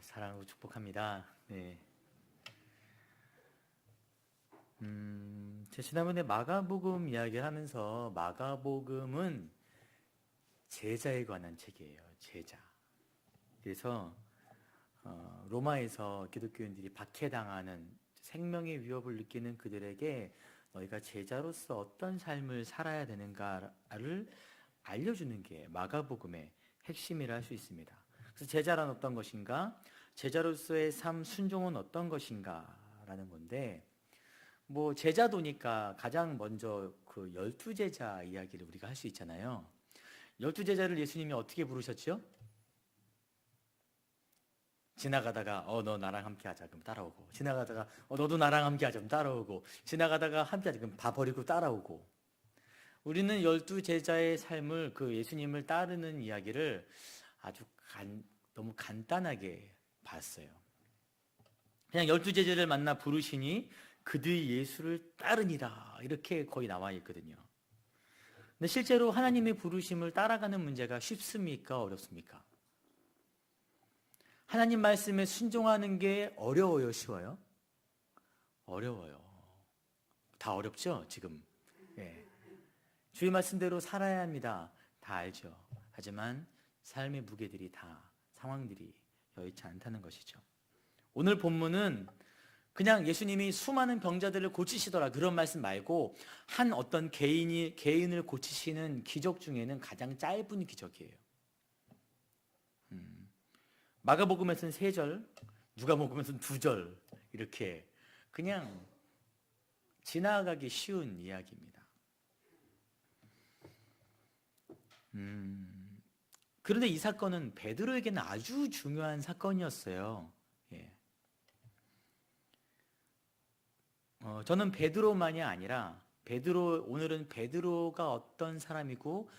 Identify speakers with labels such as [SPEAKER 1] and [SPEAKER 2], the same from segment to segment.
[SPEAKER 1] 사랑하고 축복합니다. 네. 제가 지난번에 마가복음 이야기를 하면서 마가복음은 제자에 관한 책이에요. 제자. 그래서 로마에서 기독교인들이 박해당하는 생명의 위협을 느끼는 그들에게 너희가 제자로서 어떤 삶을 살아야 되는가를 알려주는 게 마가복음의 핵심이라 할 수 있습니다. 그래서 제자란 어떤 것인가? 제자로서의 삶 순종은 어떤 것인가? 라는 건데, 뭐 제자도니까 가장 먼저 그 12제자 이야기를 우리가 할 수 있잖아요. 12제자를 예수님이 어떻게 부르셨죠? 지나가다가 너 나랑 함께 하자 그럼 따라오고, 지나가다가 너도 나랑 함께 하자 그럼 따라오고, 지나가다가 함께 하자 그럼 다 버리고 따라오고. 우리는 12제자의 삶을, 그 예수님을 따르는 이야기를 아주 너무 간단하게 봤어요. 그냥 12제자를 만나 부르시니 그들이 예수를 따르니라, 이렇게 거의 나와 있거든요. 근데 실제로 하나님의 부르심을 따라가는 문제가 쉽습니까? 어렵습니까? 하나님 말씀에 순종하는 게 어려워요? 쉬워요? 어려워요. 다 어렵죠? 지금. 예. 주의 말씀대로 살아야 합니다. 다 알죠. 하지만 삶의 무게들이 다, 상황들이 여의치 않다는 것이죠. 오늘 본문은 그냥 예수님이 수많은 병자들을 고치시더라 그런 말씀 말고 한 어떤 개인을 고치시는 기적 중에는 가장 짧은 기적이에요. 마가복음에서는 3절, 누가복음에서는 2절, 이렇게 그냥 지나가기 쉬운 이야기입니다. 그런데 이 사건은 베드로에게는 아주 중요한 사건이었어요. 예. 저는 베드로만이 아니라 오늘은 베드로가 어떤 사람이고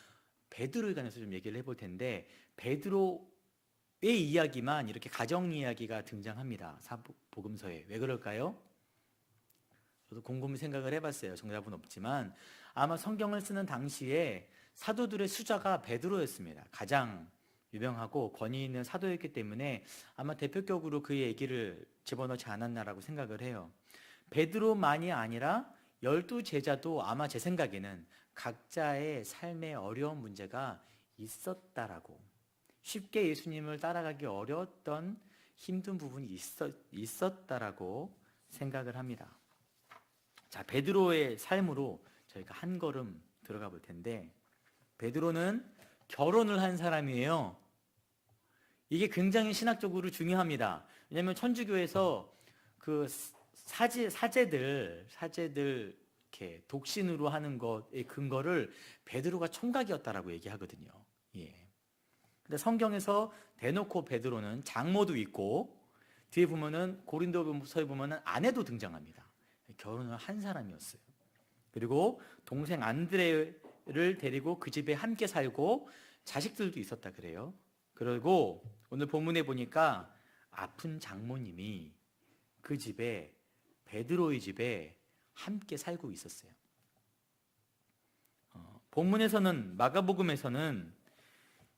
[SPEAKER 1] 베드로에 관해서 좀 얘기를 해볼 텐데, 베드로의 이야기만 이렇게 가정 이야기가 등장합니다. 사복음서에. 왜 그럴까요? 저도 곰곰이 생각을 해봤어요. 정답은 없지만 아마 성경을 쓰는 당시에 사도들의 수자가 베드로였습니다. 가장 유명하고 권위 있는 사도였기 때문에 아마 대표격으로 그의 얘기를 집어넣지 않았나라고 생각을 해요. 베드로만이 아니라 12제자도 아마 제 생각에는 각자의 삶에 어려운 문제가 있었다라고, 쉽게 예수님을 따라가기 어려웠던 힘든 부분이 있었다라고 생각을 합니다. 자, 베드로의 삶으로 저희가 한 걸음 들어가 볼 텐데, 베드로는 결혼을 한 사람이에요. 이게 굉장히 신학적으로 중요합니다. 왜냐하면 천주교에서 그 사제들 이렇게 독신으로 하는 것의 근거를 베드로가 총각이었다라고 얘기하거든요. 예. 근데 성경에서 대놓고 베드로는 장모도 있고, 뒤에 보면은 고린도서에 보면은 아내도 등장합니다. 결혼을 한 사람이었어요. 그리고 동생 안드레를 데리고 그 집에 함께 살고 자식들도 있었다 그래요. 그리고 오늘 본문에 보니까 아픈 장모님이 그 집에, 베드로의 집에 함께 살고 있었어요. 본문에서는, 마가복음에서는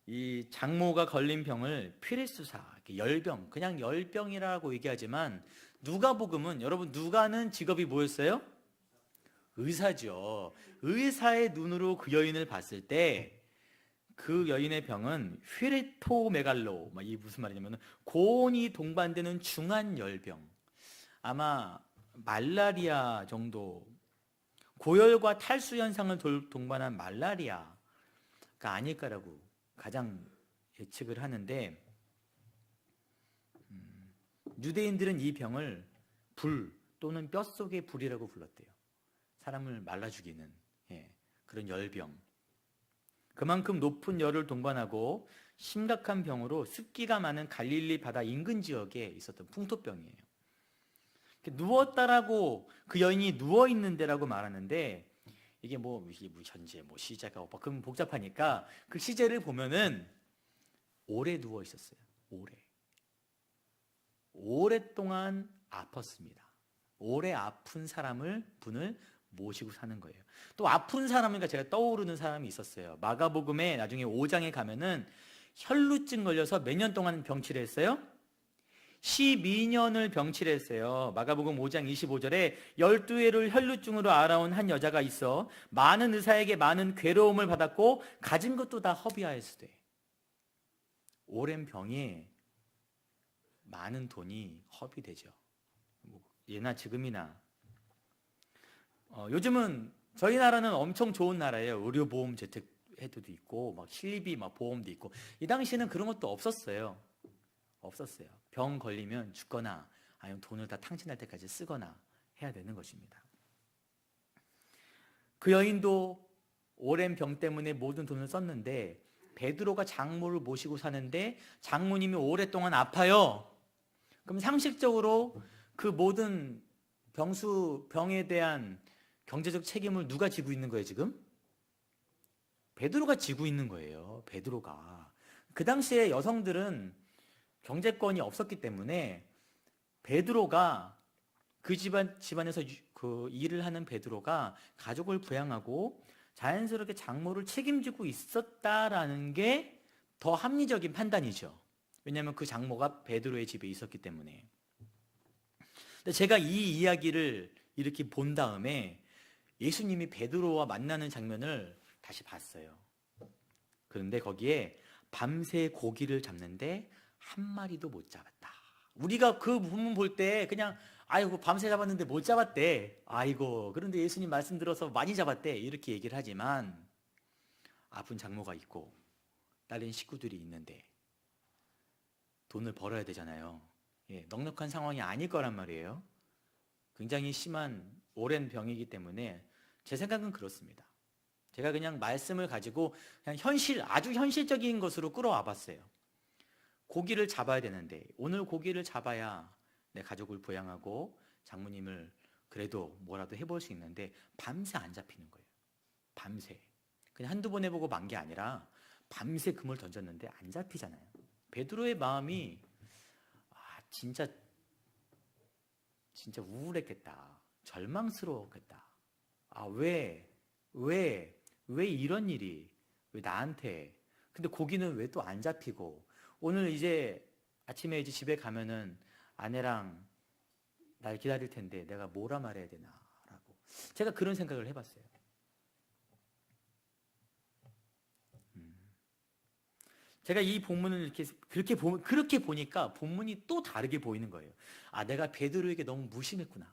[SPEAKER 1] 이 장모가 걸린 병을 피레수사, 열병, 그냥 열병이라고 얘기하지만, 누가복음은, 여러분 누가는 직업이 뭐였어요? 의사죠. 의사의 눈으로 그 여인을 봤을 때 그 여인의 병은 휘레토메갈로, 이 무슨 말이냐면 고온이 동반되는 중한 열병, 아마 말라리아 정도, 고열과 탈수 현상을 동반한 말라리아가 아닐까라고 가장 예측을 하는데, 유대인들은 이 병을 불 또는 뼛속의 불이라고 불렀대요. 사람을 말라 죽이는 그런 열병. 그만큼 높은 열을 동반하고 심각한 병으로 습기가 많은 갈릴리 바다 인근 지역에 있었던 풍토병이에요. 누웠다라고, 그 여인이 누워 있는 데라고 말하는데, 이게 현재 시제가 그럼 복잡하니까 그 시제를 보면은 오래 누워 있었어요. 오랫동안 아팠습니다. 오래 아픈 분을 모시고 사는 거예요. 또 아픈 사람이니까 제가 떠오르는 사람이 있었어요. 마가복음에 나중에 5장에 가면은 혈루증 걸려서 몇 년 동안 병치를 했어요? 12년을 병치했어요. 마가복음 5장 25절에 12회를 혈루증으로 앓아온 한 여자가 있어 많은 의사에게 많은 괴로움을 받았고 가진 것도 다 허비하였으되. 오랜 병에 많은 돈이 허비되죠. 예나 지금이나. 요즘은 저희 나라는 엄청 좋은 나라예요. 의료보험 재택해도 있고 막 실비 막 보험도 있고. 이 당시에는 그런 것도 없었어요. 병 걸리면 죽거나 아니면 돈을 다 탕진할 때까지 쓰거나 해야 되는 것입니다. 그 여인도 오랜 병 때문에 모든 돈을 썼는데 베드로가 장모를 모시고 사는데 장모님이 오랫동안 아파요. 그럼 상식적으로 그 모든 병에 대한 경제적 책임을 누가 지고 있는 거예요, 지금? 베드로가 지고 있는 거예요. 베드로가. 그 당시에 여성들은 경제권이 없었기 때문에 베드로가 그 집안에서 그 일을 하는 베드로가 가족을 부양하고 자연스럽게 장모를 책임지고 있었다라는 게 더 합리적인 판단이죠. 왜냐하면 그 장모가 베드로의 집에 있었기 때문에. 근데 제가 이 이야기를 이렇게 본 다음에 예수님이 베드로와 만나는 장면을 다시 봤어요. 그런데 거기에 밤새 고기를 잡는데 한 마리도 못 잡았다. 우리가 그 본문 볼 때 그냥 아이고 밤새 잡았는데 못 잡았대. 아이고 그런데 예수님 말씀 들어서 많이 잡았대. 이렇게 얘기를 하지만 아픈 장모가 있고 딸린 식구들이 있는데 돈을 벌어야 되잖아요. 넉넉한 상황이 아닐 거란 말이에요. 굉장히 심한 오랜 병이기 때문에 제 생각은 그렇습니다. 제가 그냥 말씀을 가지고 그냥 아주 현실적인 것으로 끌어와 봤어요. 고기를 잡아야 되는데 오늘 고기를 잡아야 내 가족을 부양하고 장모님을 그래도 뭐라도 해볼 수 있는데 밤새 안 잡히는 거예요. 밤새. 그냥 한두 번 해보고 만 게 아니라 밤새 금을 던졌는데 안 잡히잖아요. 베드로의 마음이 진짜 우울했겠다. 절망스러웠겠다. 왜 이런 일이 왜 나한테. 근데 고기는 왜 또 안 잡히고 오늘 이제 아침에 이제 집에 가면은 아내랑 날 기다릴 텐데 내가 뭐라 말해야 되나라고 제가 그런 생각을 해봤어요. 제가 이 본문을 그렇게 보니까 본문이 또 다르게 보이는 거예요. 내가 베드로에게 너무 무심했구나.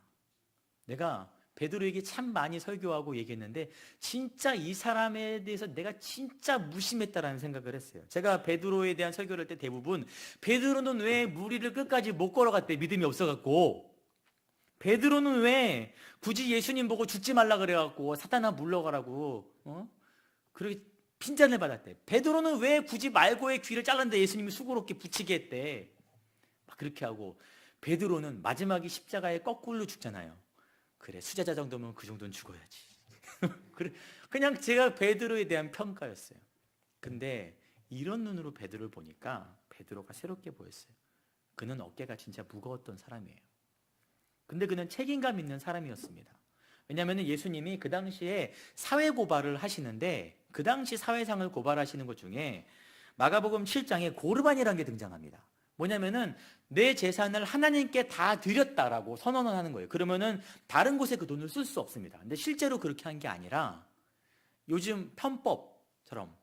[SPEAKER 1] 내가 베드로에게 참 많이 설교하고 얘기했는데 진짜 이 사람에 대해서 내가 진짜 무심했다라는 생각을 했어요. 제가 베드로에 대한 설교를 할 때 대부분 베드로는 왜 무리를 끝까지 못 걸어갔대? 믿음이 없어갖고. 베드로는 왜 굳이 예수님 보고 죽지 말라 그래갖고 사탄아 물러가라고 그렇게 핀잔을 받았대. 베드로는 왜 굳이 말고의 귀를 잘랐는데 예수님이 수고롭게 붙이게 했대. 막 그렇게 하고 베드로는 마지막에 십자가에 거꾸로 죽잖아요. 그래 수제자 정도면 그 정도는 죽어야지. 그래 그냥 제가 베드로에 대한 평가였어요. 근데 이런 눈으로 베드로를 보니까 베드로가 새롭게 보였어요. 그는 어깨가 진짜 무거웠던 사람이에요. 근데 그는 책임감 있는 사람이었습니다. 왜냐하면 예수님이 그 당시에 사회 고발을 하시는데 그 당시 사회상을 고발하시는 것 중에 마가복음 7장에 고르반이라는 게 등장합니다. 뭐냐면은 내 재산을 하나님께 다 드렸다라고 선언을 하는 거예요. 그러면은 다른 곳에 그 돈을 쓸 수 없습니다. 근데 실제로 그렇게 한 게 아니라 요즘 편법처럼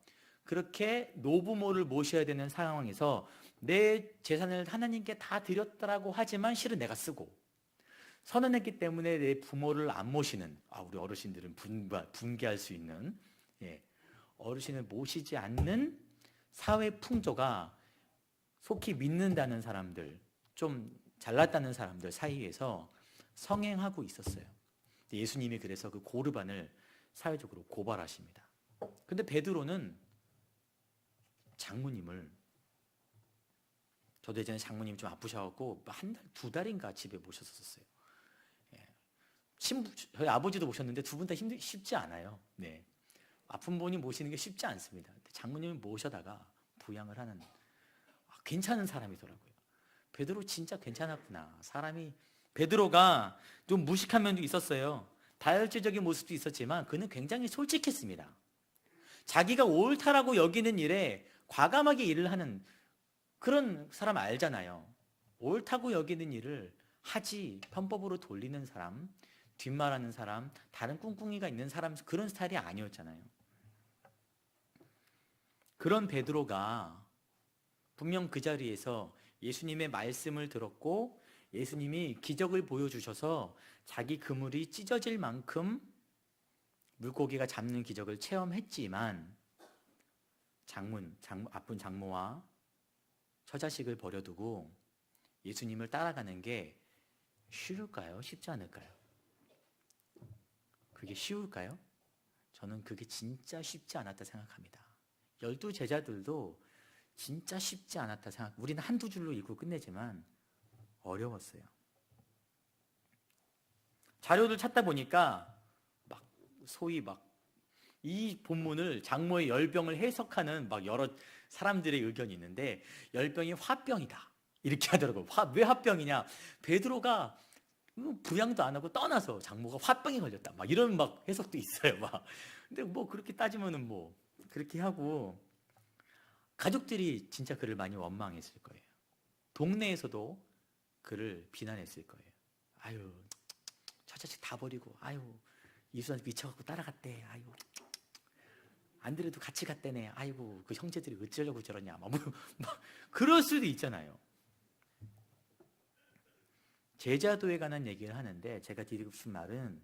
[SPEAKER 1] 그렇게 노부모를 모셔야 되는 상황에서 내 재산을 하나님께 다 드렸다라고 하지만 실은 내가 쓰고 선언했기 때문에 내 부모를 안 모시는 우리 어르신들은 분개할 수 있는 어르신을 모시지 않는 사회 풍조가 속히 믿는다는 사람들, 좀 잘났다는 사람들 사이에서 성행하고 있었어요. 예수님이 그래서 그 고르반을 사회적으로 고발하십니다. 근데 베드로는 장모님을 저도 예전에 장모님 좀 아프셔갖고 한 달, 두 달인가 집에 모셨었어요. 저희 아버지도 모셨는데 두 분 다 쉽지 않아요. 아픈 분이 모시는 게 쉽지 않습니다. 장모님을 모셔다가 부양을 하는 괜찮은 사람이더라고요. 베드로 진짜 괜찮았구나. 사람이 베드로가 좀 무식한 면도 있었어요. 다혈질적인 모습도 있었지만 그는 굉장히 솔직했습니다. 자기가 옳다라고 여기는 일에 과감하게 일을 하는 그런 사람 알잖아요. 옳다고 여기는 일을 하지, 편법으로 돌리는 사람, 뒷말하는 사람, 다른 꿍꿍이가 있는 사람, 그런 스타일이 아니었잖아요. 그런 베드로가 분명 그 자리에서 예수님의 말씀을 들었고 예수님이 기적을 보여주셔서 자기 그물이 찢어질 만큼 물고기가 잡는 기적을 체험했지만 아픈 장모와 처자식을 버려두고 예수님을 따라가는 게 쉬울까요? 쉽지 않을까요? 그게 쉬울까요? 저는 그게 진짜 쉽지 않았다 생각합니다. 12 제자들도 진짜 쉽지 않았다 생각. 우리는 한두 줄로 읽고 끝내지만 어려웠어요. 자료를 찾다 보니까 소위 이 본문을 장모의 열병을 해석하는 여러 사람들의 의견이 있는데 열병이 화병이다 이렇게 하더라고요. 왜 화병이냐? 베드로가 부양도 안 하고 떠나서 장모가 화병에 걸렸다 이런 해석도 있어요. 근데 그렇게 따지면은 그렇게 하고 가족들이 진짜 그를 많이 원망했을 거예요. 동네에서도 그를 비난했을 거예요. 아유, 처자식 다 버리고 아유 이수한테 미쳐갖고 따라갔대. 아유 안드레도 같이 갔대네. 아이고 그 형제들이 어쩌려고 저러냐. 그럴 수도 있잖아요. 제자도에 관한 얘기를 하는데 제가 드리고 싶은 말은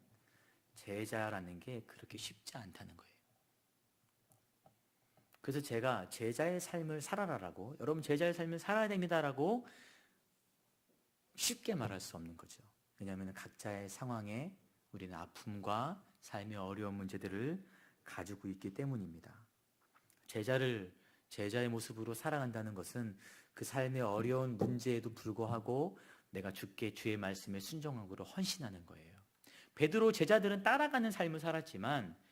[SPEAKER 1] 제자라는 게 그렇게 쉽지 않다는 거예요. 그래서 제가 제자의 삶을 살아라라고, 여러분 제자의 삶을 살아야 됩니다라고 쉽게 말할 수 없는 거죠. 왜냐하면 각자의 상황에 우리는 아픔과 삶의 어려운 문제들을 가지고 있기 때문입니다. 제자의 모습으로 살아간다는 것은 그 삶의 어려운 문제에도 불구하고 내가 주의 말씀에 순종하고 헌신하는 거예요. 베드로 제자들은 따라가는 삶을 살았지만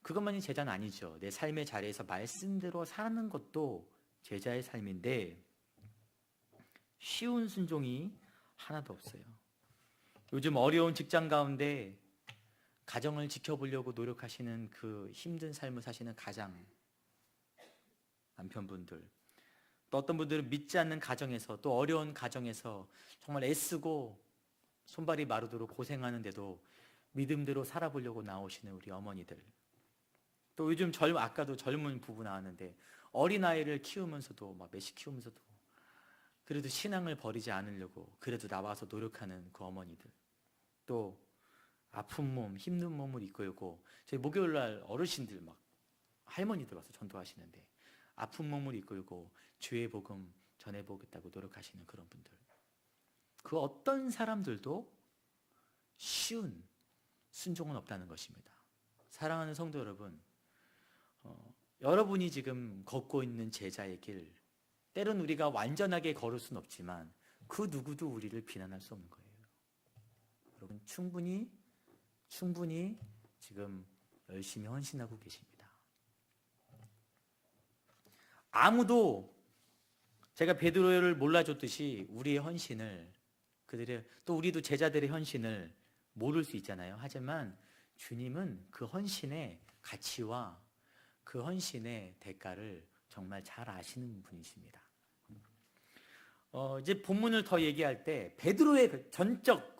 [SPEAKER 1] 그것만이 제자는 아니죠. 내 삶의 자리에서 말씀대로 사는 것도 제자의 삶인데 쉬운 순종이 하나도 없어요. 요즘 어려운 직장 가운데 가정을 지켜보려고 노력하시는 그 힘든 삶을 사시는 가장 남편분들, 또 어떤 분들은 믿지 않는 가정에서 또 어려운 가정에서 정말 애쓰고 손발이 마르도록 고생하는데도 믿음대로 살아보려고 나오시는 우리 어머니들, 또 요즘 아까도 젊은 부부 나왔는데 어린아이를 키우면서도 몇십 키우면서도 그래도 신앙을 버리지 않으려고 그래도 나와서 노력하는 그 어머니들, 또 아픈 몸, 힘든 몸을 이끌고 저희 목요일날 어르신들 할머니들 와서 전도하시는데 아픈 몸을 이끌고 주의 복음 전해보겠다고 노력하시는 그런 분들, 그 어떤 사람들도 쉬운 순종은 없다는 것입니다. 사랑하는 성도 여러분, 여러분이 지금 걷고 있는 제자의 길, 때론 우리가 완전하게 걸을 수는 없지만 그 누구도 우리를 비난할 수 없는 거예요. 여러분 충분히 지금 열심히 헌신하고 계십니다. 아무도 제가 베드로를 몰라줬듯이 우리의 헌신을, 또 우리도 제자들의 헌신을 모를 수 있잖아요. 하지만 주님은 그 헌신의 가치와 그 헌신의 대가를 정말 잘 아시는 분이십니다. 이제 본문을 더 얘기할 때 베드로의 전적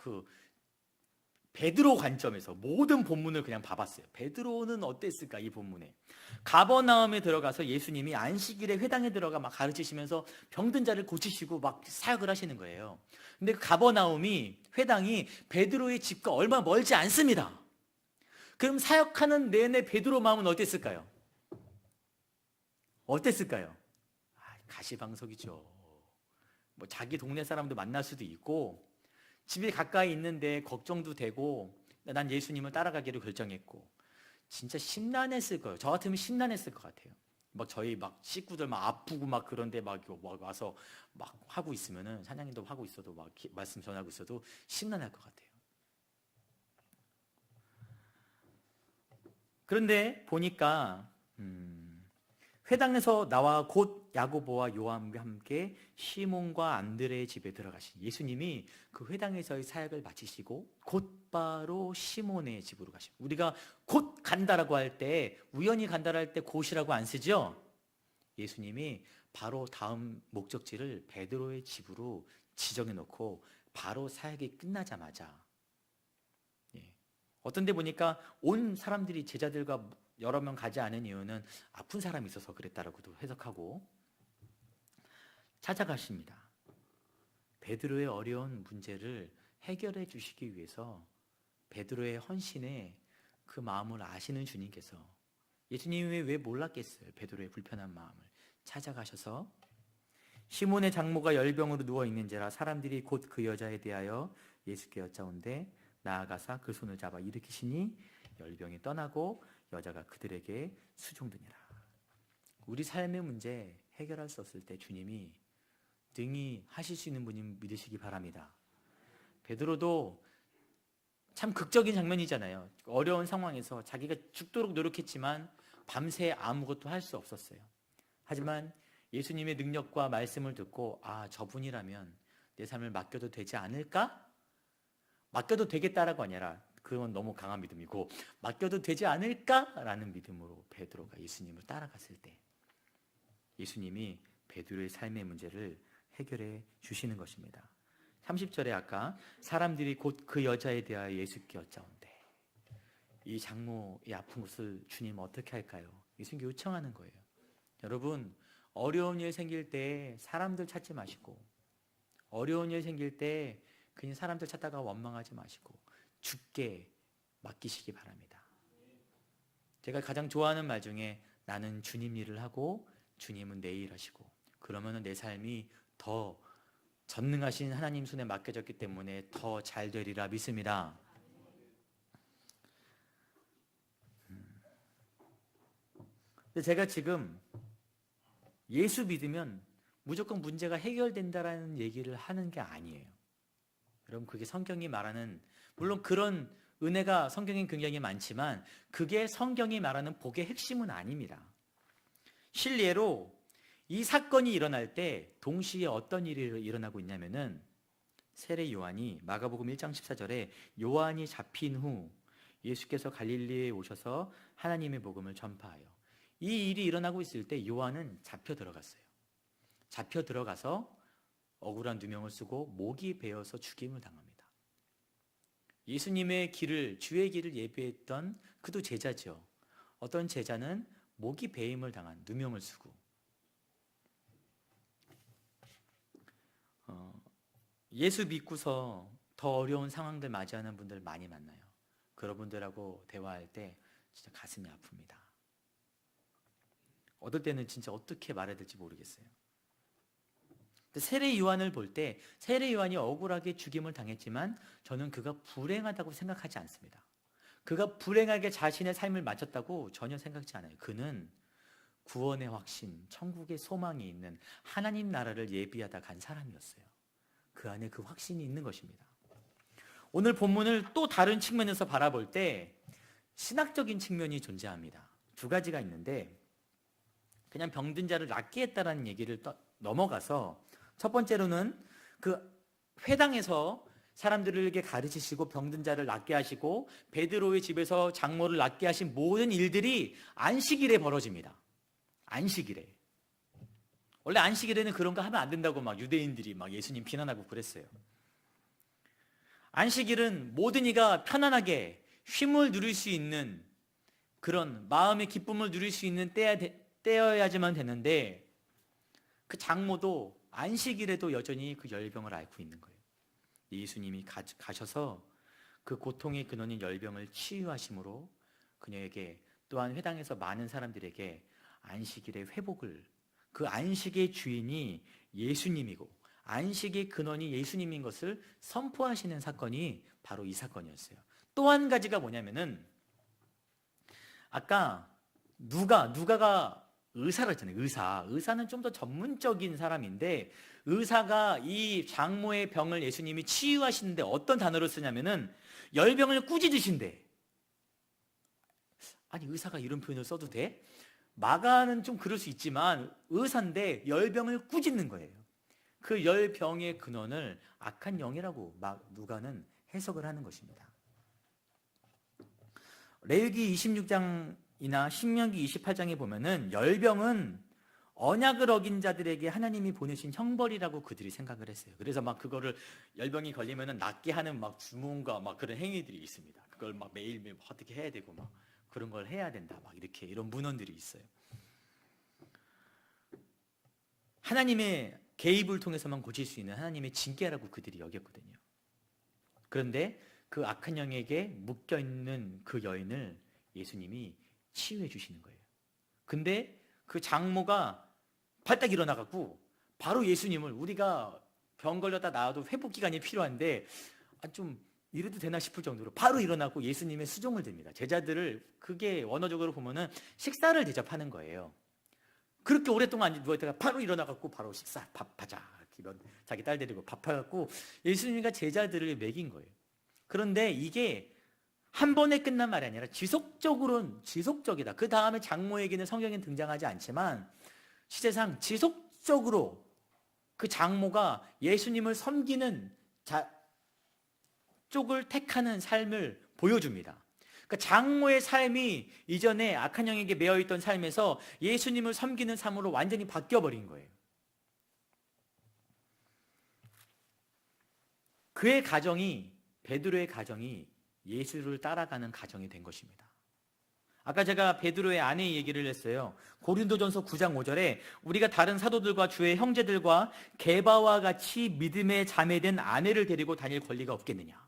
[SPEAKER 1] 베드로 관점에서 모든 본문을 그냥 봐봤어요. 베드로는 어땠을까? 이 본문에 가버나움에 들어가서 예수님이 안식일에 회당에 들어가 가르치시면서 병든 자를 고치시고 사역을 하시는 거예요. 근데 그 회당이 베드로의 집과 얼마 멀지 않습니다. 그럼 사역하는 내내 베드로 마음은 어땠을까요? 가시방석이죠. 자기 동네 사람도 만날 수도 있고 집이 가까이 있는데 걱정도 되고 난 예수님을 따라가기로 결정했고 진짜 심란했을 거예요. 저 같으면 심란했을 것 같아요. 저희 식구들 아프고 그런데 와서 하고 있으면은, 사냥님도 하고 있어도 말씀 전하고 있어도 심란할 것 같아요. 그런데 보니까 회당에서 나와 곧 야고보와 요한과 함께 시몬과 안드레의 집에 들어가신 예수님이 그 회당에서의 사역을 마치시고 곧바로 시몬의 집으로 가십니다. 우리가 곧 간다라고 할 때, 우연히 간다라 할 때 곧이라고 안 쓰죠. 예수님이 바로 다음 목적지를 베드로의 집으로 지정해 놓고 바로 사역이 끝나자마자, 어떤 데 보니까 온 사람들이 제자들과 여러 명 가지 않은 이유는 아픈 사람이 있어서 그랬다라고도 해석하고 찾아가십니다. 베드로의 어려운 문제를 해결해 주시기 위해서 베드로의 헌신에 그 마음을 아시는 주님께서, 예수님이 왜 몰랐겠어요? 베드로의 불편한 마음을 찾아가셔서 시몬의 장모가 열병으로 누워있는지라 사람들이 곧 그 여자에 대하여 예수께 여짜온대 나아가사 그 손을 잡아 일으키시니 열병이 떠나고 여자가 그들에게 수종드니라. 우리 삶의 문제 해결할 수 없을 때 주님이 능히 하실 수 있는 분임 믿으시기 바랍니다. 베드로도 참 극적인 장면이잖아요. 어려운 상황에서 자기가 죽도록 노력했지만 밤새 아무것도 할 수 없었어요. 하지만 예수님의 능력과 말씀을 듣고 저분이라면 내 삶을 맡겨도 되지 않을까? 맡겨도 되겠다라고 아니라, 그건 너무 강한 믿음이고, 맡겨도 되지 않을까라는 믿음으로 베드로가 예수님을 따라갔을 때 예수님이 베드로의 삶의 문제를 해결해 주시는 것입니다. 30절에 아까 사람들이 곧 그 여자에 대하여 예수께 여짜온대. 이 장모의 아픈 것을 주님 어떻게 할까요? 예수님께 요청하는 거예요. 여러분, 어려운 일 생길 때 사람들 찾지 마시고, 어려운 일 생길 때 그냥 사람들 찾다가 원망하지 마시고 주께 맡기시기 바랍니다. 제가 가장 좋아하는 말 중에 나는 주님 일을 하고 주님은 내 일 하시고, 그러면 내 삶이 더 전능하신 하나님 손에 맡겨졌기 때문에 더 잘 되리라 믿습니다. 근데 제가 지금 예수 믿으면 무조건 문제가 해결된다라는 얘기를 하는 게 아니에요. 여러분, 그게 성경이 말하는, 물론 그런 은혜가 성경에 굉장히 많지만 그게 성경이 말하는 복의 핵심은 아닙니다. 실례로 이 사건이 일어날 때 동시에 어떤 일이 일어나고 있냐면은, 세례 요한이 마가복음 1장 14절에 요한이 잡힌 후 예수께서 갈릴리에 오셔서 하나님의 복음을 전파하여, 이 일이 일어나고 있을 때 요한은 잡혀 들어갔어요. 잡혀 들어가서 억울한 누명을 쓰고 목이 베어서 죽임을 당합니다. 예수님의 길을, 주의 길을 예배했던 그도 제자죠. 어떤 제자는 목이 베임을 당한, 누명을 쓰고, 예수 믿고서 더 어려운 상황들 맞이하는 분들 많이 만나요. 그런 분들하고 대화할 때 진짜 가슴이 아픕니다. 어떨 때는 진짜 어떻게 말해야 될지 모르겠어요. 세례 요한을 볼 때 세례 요한이 억울하게 죽임을 당했지만 저는 그가 불행하다고 생각하지 않습니다. 그가 불행하게 자신의 삶을 마쳤다고 전혀 생각지 않아요. 그는 구원의 확신, 천국의 소망이 있는 하나님 나라를 예비하다 간 사람이었어요. 그 안에 그 확신이 있는 것입니다. 오늘 본문을 또 다른 측면에서 바라볼 때 신학적인 측면이 존재합니다. 두 가지가 있는데, 그냥 병든 자를 낫게 했다라는 얘기를 넘어가서 첫 번째로는 그 회당에서 사람들에게 가르치시고 병든 자를 낫게 하시고 베드로의 집에서 장모를 낫게 하신 모든 일들이 안식일에 벌어집니다. 안식일에. 원래 안식일에는 그런 거 하면 안 된다고 막 유대인들이 막 예수님 비난하고 그랬어요. 안식일은 모든 이가 편안하게 쉼을 누릴 수 있는, 그런 마음의 기쁨을 누릴 수 있는 때여야지만 되는데, 그 장모도 안식일에도 여전히 그 열병을 앓고 있는 거예요. 예수님이 가셔서 그 고통의 근원인 열병을 치유하심으로 그녀에게, 또한 회당에서 많은 사람들에게 안식일의 회복을, 그 안식의 주인이 예수님이고 안식의 근원이 예수님인 것을 선포하시는 사건이 바로 이 사건이었어요. 또 한 가지가 뭐냐면은, 아까 누가가 의사라 했잖아요. 의사는 좀 더 전문적인 사람인데, 의사가 이 장모의 병을 예수님이 치유하시는데 어떤 단어를 쓰냐면은 열병을 꾸짖으신대. 아니, 의사가 이런 표현을 써도 돼? 마가는 좀 그럴 수 있지만 의사인데 열병을 꾸짖는 거예요. 그 열병의 근원을 악한 영이라고 누가는 해석을 하는 것입니다. 레위기 26장이나 신명기 28장에 보면은 열병은 언약을 어긴 자들에게 하나님이 보내신 형벌이라고 그들이 생각을 했어요. 그래서 막 그거를 열병이 걸리면은 낫게 하는 막 주문과 막 그런 행위들이 있습니다. 그걸 막 매일매일 어떻게 해야 되고 막 그런 걸 해야 된다. 막 이렇게 이런 문헌들이 있어요. 하나님의 개입을 통해서만 고칠 수 있는 하나님의 징계라고 그들이 여겼거든요. 그런데 그 악한 영에게 묶여있는 그 여인을 예수님이 치유해 주시는 거예요. 근데 그 장모가 발딱 일어나갖고 바로 예수님을, 우리가 병 걸렸다 나와도 회복 기간이 필요한데 좀 이래도 되나 싶을 정도로 바로 일어나고 예수님의 수종을 듭니다. 제자들을, 그게 원어적으로 보면은 식사를 대접하는 거예요. 그렇게 오랫동안 누워있다가 바로 일어나갖고 바로 식사, 밥하자, 이런 자기 딸 데리고 밥해갖고 예수님과 제자들을 먹인 거예요. 그런데 이게 한 번에 끝난 말이 아니라 지속적이다. 그 다음에 장모에게는 성경에 등장하지 않지만 시제상 지속적으로 그 장모가 예수님을 섬기는 쪽을 택하는 삶을 보여줍니다. 그러니까 장모의 삶이 이전에 악한 영에게 매여있던 삶에서 예수님을 섬기는 삶으로 완전히 바뀌어버린 거예요. 그의 가정이, 베드로의 가정이 예수를 따라가는 가정이 된 것입니다. 아까 제가 베드로의 아내의 얘기를 했어요. 고린도전서 9장 5절에 우리가 다른 사도들과 주의 형제들과 게바와 같이 믿음의 자매된 아내를 데리고 다닐 권리가 없겠느냐.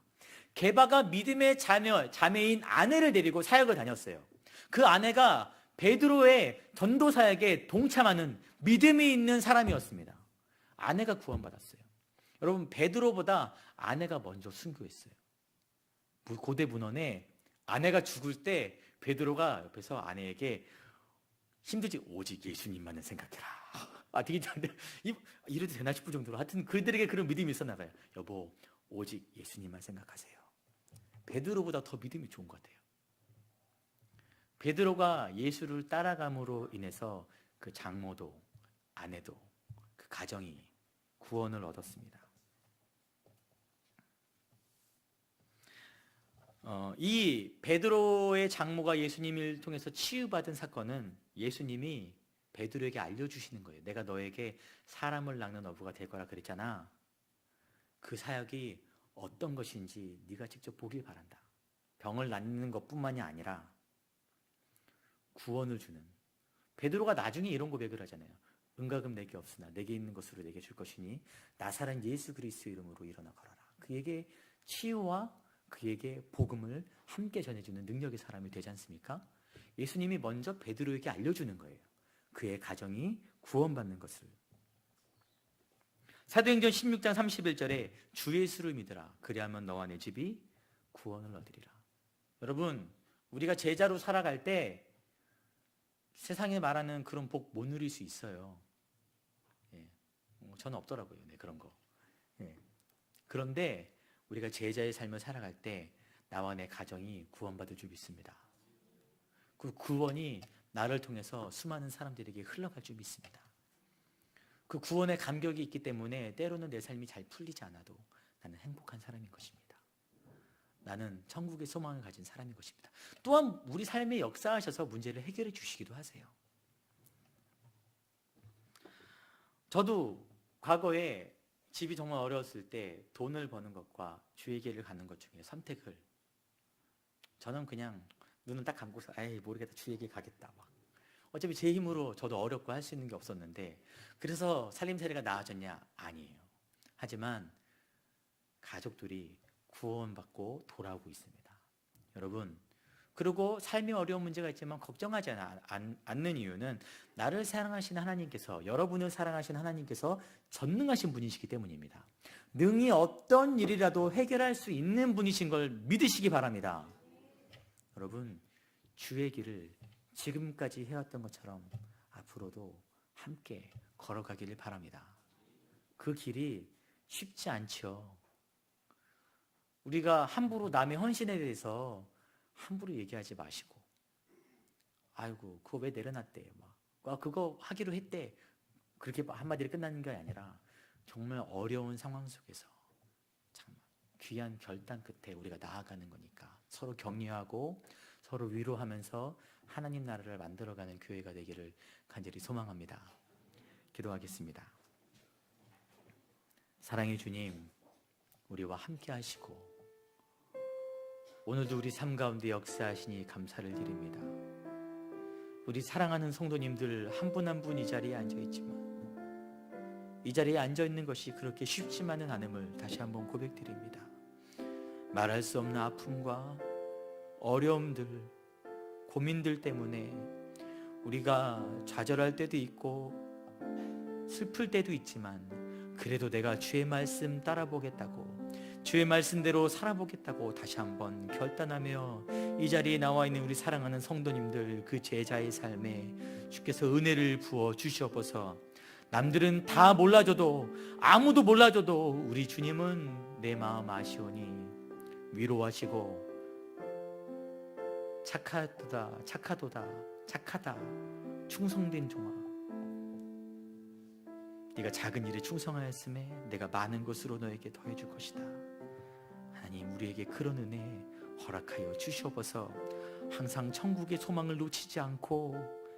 [SPEAKER 1] 게바가 믿음의 자매인 아내를 데리고 사역을 다녔어요. 그 아내가 베드로의 전도 사역에 동참하는 믿음이 있는 사람이었습니다. 아내가 구원받았어요. 여러분, 베드로보다 아내가 먼저 순교했어요. 고대 문헌에 아내가 죽을 때 베드로가 옆에서 아내에게 힘들지 오직 예수님만을 생각해라. 되게 이래도 되나 싶을 정도로 하여튼 그들에게 그런 믿음이 있었나 봐요. 여보, 오직 예수님만 생각하세요. 베드로보다 더 믿음이 좋은 것 같아요. 베드로가 예수를 따라감으로 인해서 그 장모도 아내도 그 가정이 구원을 얻었습니다. 이 베드로의 장모가 예수님을 통해서 치유받은 사건은 예수님이 베드로에게 알려주시는 거예요. 내가 너에게 사람을 낚는 어부가 될 거라 그랬잖아. 그 사역이 어떤 것인지 네가 직접 보길 바란다. 병을 낫는 것뿐만이 아니라 구원을 주는. 베드로가 나중에 이런 고백을 하잖아요. 은과금 내게 없으나 내게 있는 것으로 내게 줄 것이니 나사렛 예수 그리스도 이름으로 일어나 걸어라. 그에게 치유와 그에게 복음을 함께 전해주는 능력의 사람이 되지 않습니까? 예수님이 먼저 베드로에게 알려주는 거예요. 그의 가정이 구원받는 것을. 사도행전 16장 31절에 주 예수를 믿으라. 그리하면 너와 내 집이 구원을 얻으리라. 여러분, 우리가 제자로 살아갈 때 세상에 말하는 그런 복 못 누릴 수 있어요. 저는 없더라고요. 그런 거. 그런데 우리가 제자의 삶을 살아갈 때 나와 내 가정이 구원받을 줄 믿습니다. 그 구원이 나를 통해서 수많은 사람들에게 흘러갈 줄 믿습니다. 그 구원의 감격이 있기 때문에 때로는 내 삶이 잘 풀리지 않아도 나는 행복한 사람인 것입니다. 나는 천국의 소망을 가진 사람인 것입니다. 또한 우리 삶에 역사하셔서 문제를 해결해 주시기도 하세요. 저도 과거에 집이 정말 어려웠을 때 돈을 버는 것과 주의 길을 가는 것 중에 선택을, 저는 그냥 눈을 딱 감고서 에이 모르겠다 주의 길 가겠다. 막 어차피 제 힘으로 저도 어렵고 할 수 있는 게 없었는데, 그래서 살림살이가 나아졌냐? 아니에요. 하지만 가족들이 구원받고 돌아오고 있습니다. 여러분, 그리고 삶에 어려운 문제가 있지만 걱정하지 않는 이유는 나를 사랑하시는 하나님께서, 여러분을 사랑하시는 하나님께서 전능하신 분이시기 때문입니다. 능히 어떤 일이라도 해결할 수 있는 분이신 걸 믿으시기 바랍니다. 여러분, 주의 길을 지금까지 해왔던 것처럼 앞으로도 함께 걸어가기를 바랍니다. 그 길이 쉽지 않죠. 우리가 함부로 남의 헌신에 대해서 함부로 얘기하지 마시고, 아이고 그거 왜 내려놨대, 막 그거 하기로 했대, 그렇게 한마디로 끝나는 게 아니라 정말 어려운 상황 속에서 참 귀한 결단 끝에 우리가 나아가는 거니까 서로 격려하고 서로 위로하면서 하나님 나라를 만들어가는 교회가 되기를 간절히 소망합니다. 기도하겠습니다. 사랑의 주님, 우리와 함께 하시고 오늘도 우리 삶 가운데 역사하시니 감사를 드립니다. 우리 사랑하는 성도님들 한 분 한 분 이 자리에 앉아있지만 이 자리에 앉아있는 것이 그렇게 쉽지만은 않음을 다시 한번 고백드립니다. 말할 수 없는 아픔과 어려움들, 고민들 때문에 우리가 좌절할 때도 있고 슬플 때도 있지만 그래도 내가 주의 말씀 따라보겠다고, 주의 말씀대로 살아보겠다고 다시 한번 결단하며 이 자리에 나와 있는 우리 사랑하는 성도님들, 그 제자의 삶에 주께서 은혜를 부어 주시옵소서. 남들은 다 몰라줘도, 아무도 몰라줘도 우리 주님은 내 마음 아시오니 위로하시고 착하도다, 착하도다, 착하다, 충성된 종아, 네가 작은 일에 충성하였음에 내가 많은 것으로 너에게 더해줄 것이다. 하나님, 우리에게 그런 은혜 허락하여 주시옵소서. 항상 천국의 소망을 놓치지 않고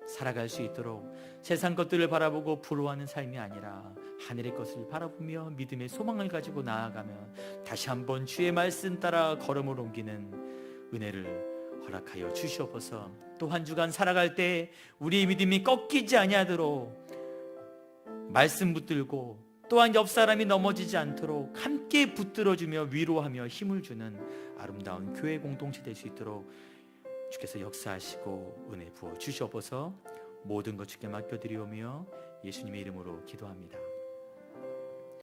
[SPEAKER 1] 살아갈 수 있도록 세상 것들을 바라보고 부러워하는 삶이 아니라 하늘의 것을 바라보며 믿음의 소망을 가지고 나아가면 다시 한번 주의 말씀 따라 걸음을 옮기는 은혜를 허락하여 주시옵소서. 또 한 주간 살아갈 때 우리의 믿음이 꺾이지 아니하도록 말씀 붙들고 또한 옆 사람이 넘어지지 않도록 함께 붙들어주며 위로하며 힘을 주는 아름다운 교회 공동체 될 수 있도록 주께서 역사하시고 은혜 부어 주시옵소서. 모든 것 주께 맡겨드리오며 예수님의 이름으로 기도합니다.